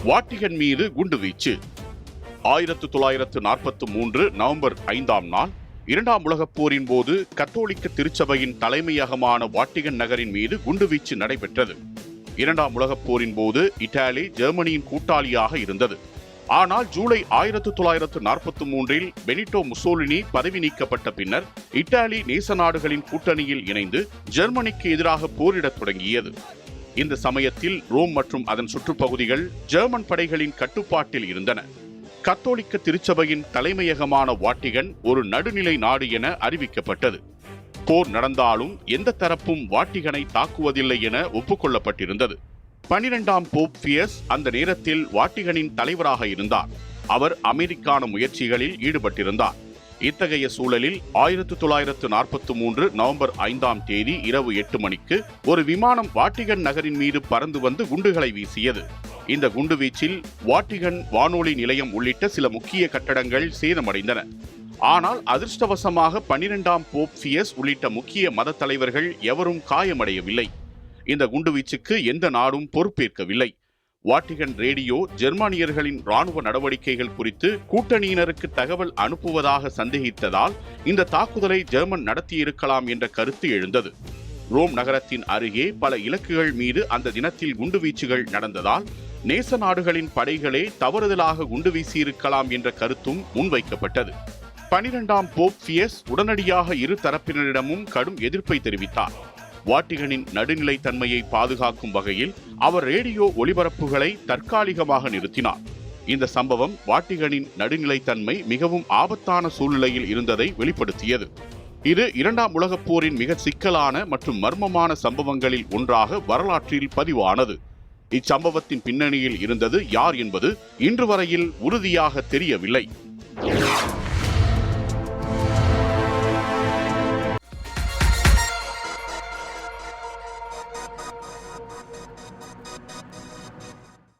Vatican மீது குண்டுவீச்சு. 1943 November 5ஆம் நாள் இரண்டாம் உலகப் போரின் போது கத்தோலிக்க திருச்சபையின் தலைமையகமான வாட்டிகன் நகரின் மீது குண்டுவீச்சு நடைபெற்றது. இரண்டாம் உலகப் போரின் போது இத்தாலி ஜெர்மனியின் கூட்டாளியாக இருந்தது. ஆனால் ஜூலை 1943 பெனிட்டோ முசோலினி பதவி நீக்கப்பட்ட பின்னர் இத்தாலி நேச நாடுகளின் கூட்டணியில் இணைந்து ஜெர்மனிக்கு எதிராக போரிடத் தொடங்கியது. இந்த சமயத்தில் ரோம் மற்றும் அதன் சுற்றுப்பகுதிகள் ஜெர்மன் படைகளின் கட்டுப்பாட்டில் இருந்தன. கத்தோலிக்க திருச்சபையின் தலைமையகமான வாட்டிகன் ஒரு நடுநிலை நாடு என அறிவிக்கப்பட்டது. போர் நடந்தாலும் எந்த தரப்பும் வாட்டிகனை தாக்குவதில்லை என ஒப்புக்கொள்ளப்பட்டிருந்தது. 12ஆம் போப் பியஸ் அந்த நேரத்தில் வாட்டிகனின் தலைவராக இருந்தார். அவர் அமைதிக்கான முயற்சிகளில் ஈடுபட்டிருந்தார். இத்தகைய சூழலில் 1943 நவம்பர் 5ஆம் தேதி இரவு 8 மணிக்கு ஒரு விமானம் வாட்டிகன் நகரின் மீது பறந்து வந்து குண்டுகளை வீசியது. இந்த குண்டுவீச்சில் வாட்டிகன் வானொலி நிலையம் உள்ளிட்ட சில முக்கிய கட்டடங்கள் சேதமடைந்தன. ஆனால் அதிர்ஷ்டவசமாக 12ஆம் போப் பியஸ் உள்ளிட்ட முக்கிய மத தலைவர்கள் எவரும் காயமடையவில்லை. இந்த குண்டுவீச்சுக்கு எந்த நாடும் பொறுப்பேற்கவில்லை. வாட்டிகன் ரேடியோ ஜெர்மானியர்களின் ராணுவ நடவடிக்கைகள் குறித்து கூட்டணியினருக்கு தகவல் அனுப்புவதாக சந்தேகித்ததால் இந்த தாக்குதலை ஜெர்மன் நடத்தியிருக்கலாம் என்ற கருத்து எழுந்தது. ரோம் நகரத்தின் அருகே பல இலக்குகள் மீது அந்த தினத்தில் குண்டுவீச்சுகள் நடந்ததால் நேச நாடுகளின் படைகளே தவறுதலாக குண்டு வீசியிருக்கலாம் என்ற கருத்தும் முன்வைக்கப்பட்டது. 12ஆம் போப் பியஸ் உடனடியாக இரு தரப்பினரிடமும் கடும் எதிர்ப்பை தெரிவித்தார். வாட்டிகனின் நடுநிலை தன்மையை பாதுகாக்கும் வகையில் அவர் ரேடியோ ஒலிபரப்புகளை தற்காலிகமாக நிறுத்தினார். இந்த சம்பவம் வாட்டிகனின் நடுநிலைத்தன்மை மிகவும் ஆபத்தான சூழ்நிலையில் இருந்ததை வெளிப்படுத்தியது. இது இரண்டாம் உலகப் போரின் மிக சிக்கலான மற்றும் மர்மமான சம்பவங்களில் ஒன்றாக வரலாற்றில் பதிவானது. இச்சம்பவத்தின் பின்னணியில் இருந்தது யார் என்பது இன்று வரையில் உறுதியாக தெரியவில்லை.